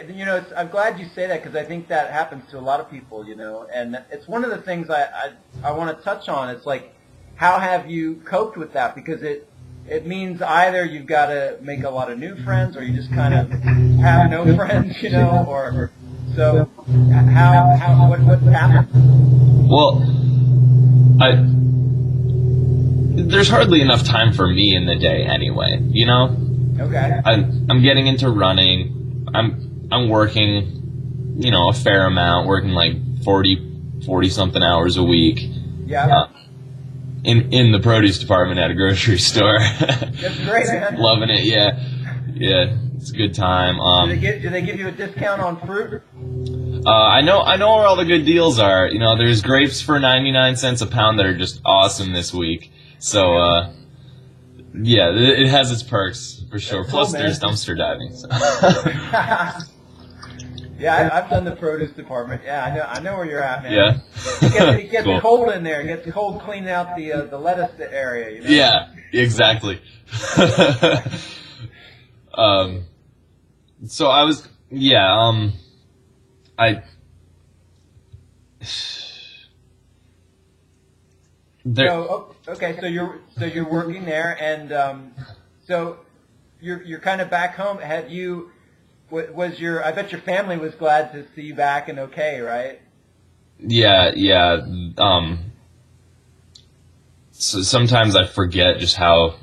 I'm glad you say that because I think that happens to a lot of people, and it's one of the things I want to touch on. It's like, how have you coped with that? Because it means either you've got to make a lot of new friends or you just kind of have no friends, or so what's happened? Well, there's hardly enough time for me in the day anyway, Okay. I'm getting into running. I'm working, a fair amount, working like 40 something hours a week. Yeah. In the produce department at a grocery store. That's great, man. Loving it, yeah. Yeah, it's a good time. Do they give you a discount on fruit? I know where all the good deals are. There's grapes for 99 cents a pound that are just awesome this week. So, yeah, it has its perks for sure. That's Plus, cool, there's dumpster diving. So. Yeah, I've done the produce department. Yeah, I know where you're at, man. Yeah. It gets Cool. cold in there. It gets cold cleaning out the lettuce area. Yeah, exactly. So I was, Okay, so you're working there, and so you're kind of back home. Have you? I bet your family was glad to see you back and okay, right? Yeah. So sometimes I forget just how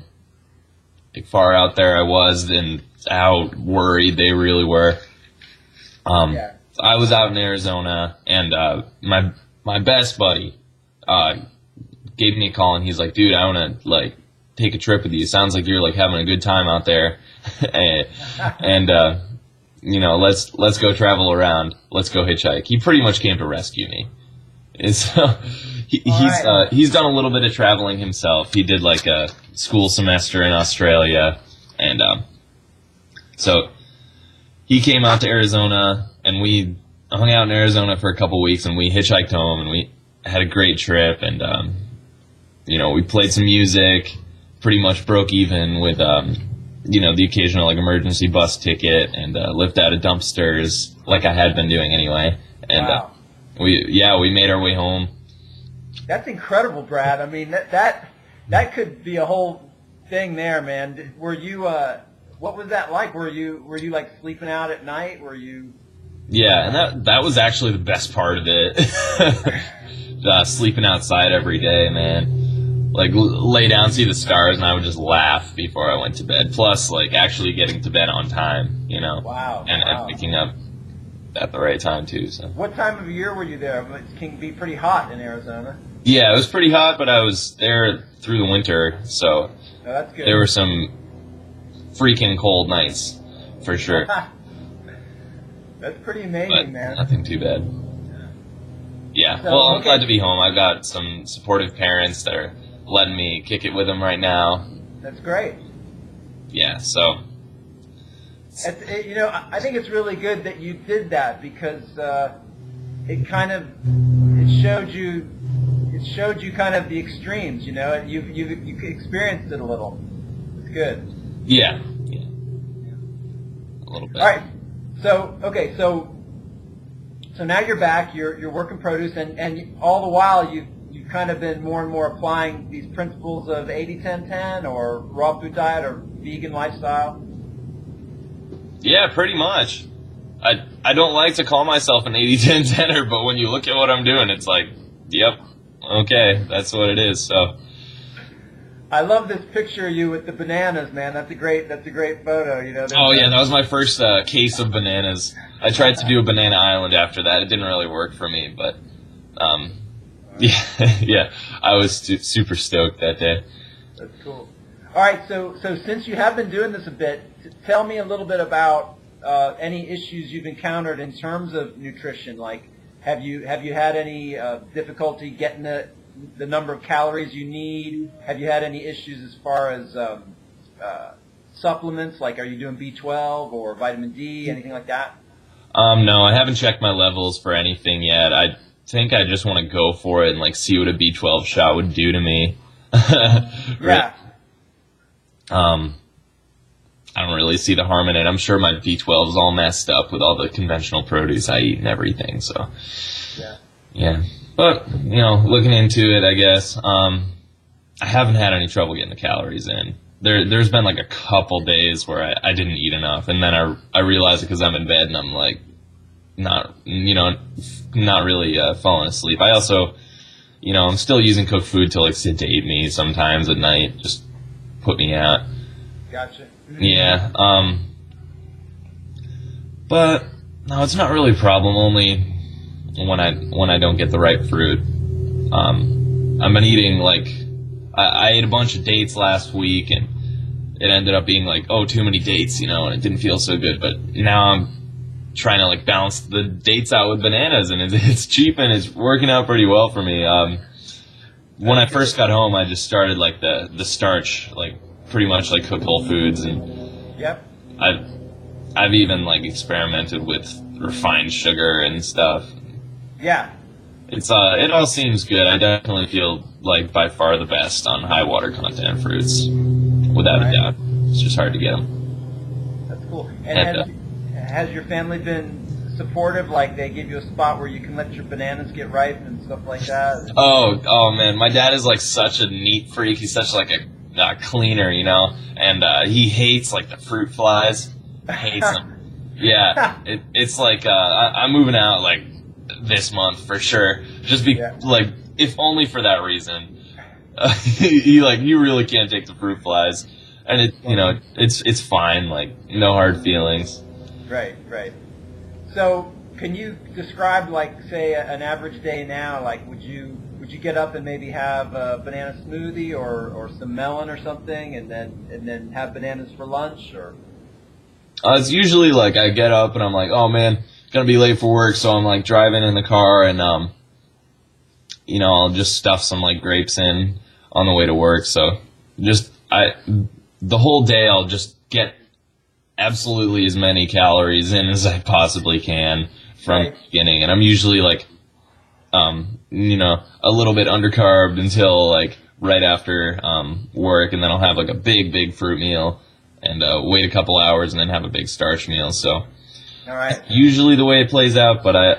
far out there I was and how worried they really were. I was out in Arizona, and my best buddy gave me a call, and he's like, "Dude, I want to take a trip with you. Sounds like you're having a good time out there, and let's go travel around. Let's go hitchhike." He pretty much came to rescue me. And so he's done a little bit of traveling himself. He did a school semester in Australia, and so he came out to Arizona, and we hung out in Arizona for a couple weeks, and we hitchhiked home, and we had a great trip, and we played some music, pretty much broke even with the occasional emergency bus ticket, and lived out of dumpsters like I had been doing anyway. And wow. We made our way home. That's incredible, Brad. I mean, that could be a whole thing there, man. Were you what was that like? Were you sleeping out at night? Were you? Yeah, and that was actually the best part of it. Sleeping outside every day, man. Lay down, see the stars, and I would just laugh before I went to bed. Plus, actually getting to bed on time, Wow. And picking up at the right time too. So. What time of year were you there? It can be pretty hot in Arizona. Yeah, it was pretty hot, but I was there through the winter, so that's good. There were some freaking cold nights, for sure. That's pretty amazing, but man. Nothing too bad. Yeah, So, well, I'm okay. glad to be home. I've got some supportive parents that are letting me kick it with them right now. That's great. Yeah, so. I think it's really good that you did that because it showed you kind of the extremes. You've experienced it a little. It's good. Yeah, a little bit. All right. So now you're back. You're working produce, and all the while you've kind of been more and more applying these principles of 80-10-10 or raw food diet or vegan lifestyle. Yeah, pretty much. I don't like to call myself an 80-10-10er, but when you look at what I'm doing, it's like, yep, okay, that's what it is. So. I love this picture of you with the bananas, man. That's a great photo. Oh yeah, that was my first case of bananas. I tried to do a banana island after that. It didn't really work for me, but yeah, I was super stoked that day. That's cool. All right, so since you have been doing this a bit, tell me a little bit about any issues you've encountered in terms of nutrition. Like, have you had any difficulty getting the number of calories you need? Have you had any issues as far as supplements? Like, are you doing B12 or vitamin D, anything like that? No, I haven't checked my levels for anything yet. I think I just want to go for it and see what a B12 shot would do to me. Yeah. I don't really see the harm in it. I'm sure my B12 is all messed up with all the conventional produce I eat and everything. So, yeah. But, looking into it, I guess, I haven't had any trouble getting the calories in. There's been like a couple days where I didn't eat enough, and then I realized it because I'm in bed and I'm like not really falling asleep. I also, I'm still using cooked food to like sedate me sometimes at night, just put me out. Gotcha. Yeah. But no, it's not really a problem. Only when I don't get the right fruit. I've been eating like I ate a bunch of dates last week, and it ended up being like, too many dates, and it didn't feel so good. But now I'm trying to like balance the dates out with bananas, and it's cheap and it's working out pretty well for me. When I first got home, I just started like the starch, like pretty much like cook whole foods, and yep. I've even like experimented with refined sugar and stuff. Yeah. It all seems good. I definitely feel like by far the best on high water content fruits, without a doubt. It's just hard to get them. That's cool. And has your family been supportive? Like they give you a spot where you can let your bananas get ripe and stuff like that? Oh man, my dad is like such a neat freak. He's such like a cleaner, and he hates like the fruit flies. Hates them. Yeah, it's like I'm moving out like this month for sure. Just like if only for that reason. You really can't take the fruit flies, and it's fine. Like no hard feelings. Right. So can you describe like say an average day now? Like would you get up and maybe have a banana smoothie or some melon or something, and then have bananas for lunch or? It's usually like I get up and I'm like, oh man, gonna be late for work, so I'm like driving in the car and I'll just stuff some like grapes in on the way to work. So the whole day I'll just get absolutely as many calories in as I possibly can from the beginning, and I'm usually like a little bit undercarbed until like right after work, and then I'll have like a big fruit meal and wait a couple hours and then have a big starch meal. So all right. Usually the way it plays out, but I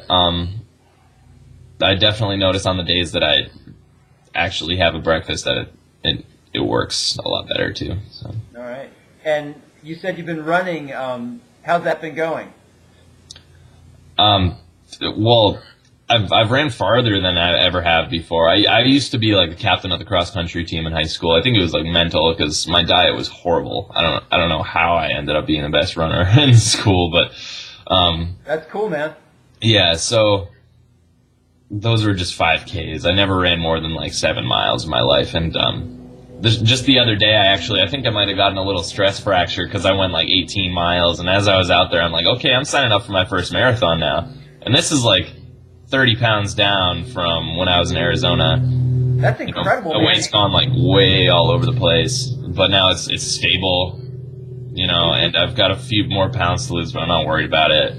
definitely notice on the days that I actually have a breakfast that it works a lot better too. So. All right. And you said you've been running. How's that been going? Well, I've ran farther than I ever have before. I used to be like the captain of the cross country team in high school. I think it was like mental because my diet was horrible. I don't know how I ended up being the best runner in school, but that's cool, man. Yeah, so those were just 5Ks. I never ran more than like 7 miles in my life, and just the other day I think I might have gotten a little stress fracture because I went like 18 miles, and as I was out there I'm like, okay, I'm signing up for my first marathon now, and this is like 30 pounds down from when I was in Arizona. That's incredible. The weight's gone like way all over the place, but now it's stable, and I've got a few more pounds to lose, but I'm not worried about it.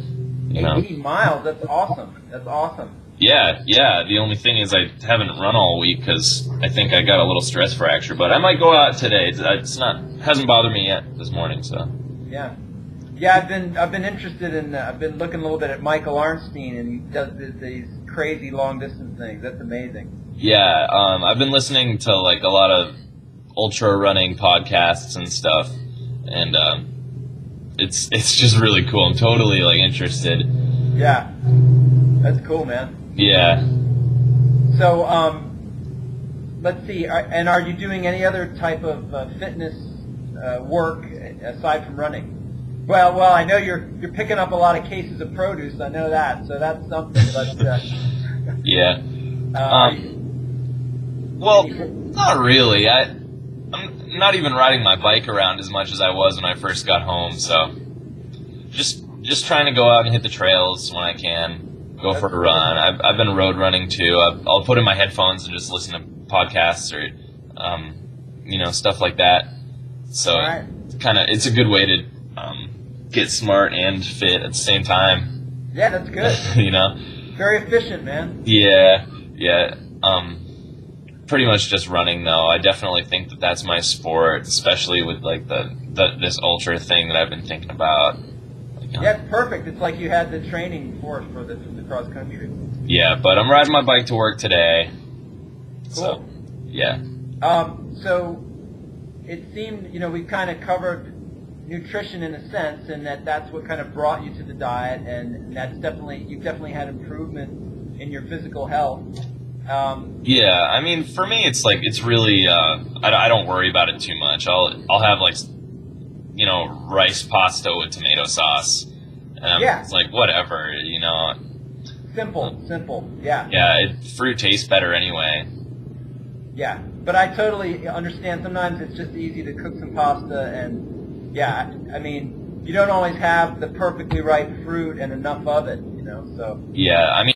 80 miles, that's awesome. Yeah. The only thing is I haven't run all week because I think I got a little stress fracture, but I might go out today. Hasn't bothered me yet this morning, so. Yeah, I've been interested in. I've been looking a little bit at Michael Arnstein, and he does these crazy long distance things. That's amazing. Yeah, I've been listening to like a lot of ultra running podcasts and stuff, and it's just really cool. I'm totally like interested. Yeah, that's cool, man. Yeah. So let's see. Are you doing any other type of fitness work aside from running? Well, I know you're picking up a lot of cases of produce. I know that, so that's something. But yeah. Well, not really. I'm not even riding my bike around as much as I was when I first got home. So just trying to go out and hit the trails when I can. Go for a run. I've been road running too. I'll put in my headphones and just listen to podcasts or stuff like that. So it's a good way to get smart and fit at the same time. Yeah, that's good. Very efficient, man. Yeah. pretty much just running, though. I definitely think that that's my sport, especially with like this ultra thing that I've been thinking about. Yeah, it's perfect. It's like you had the training for the cross country. Yeah, but I'm riding my bike to work today. Cool. So, yeah. So it seemed, we kind of covered nutrition in a sense, and that's what kind of brought you to the diet, and you've definitely had improvement in your physical health. Yeah, I mean, for me, it's like, it's really, I don't worry about it too much. I'll have like, rice pasta with tomato sauce. It's like, whatever, Simple, yeah. Yeah, fruit tastes better anyway. Yeah, but I totally understand. Sometimes it's just easy to cook some pasta, and yeah, I mean, you don't always have the perfectly ripe fruit and enough of it, so. Yeah, I mean,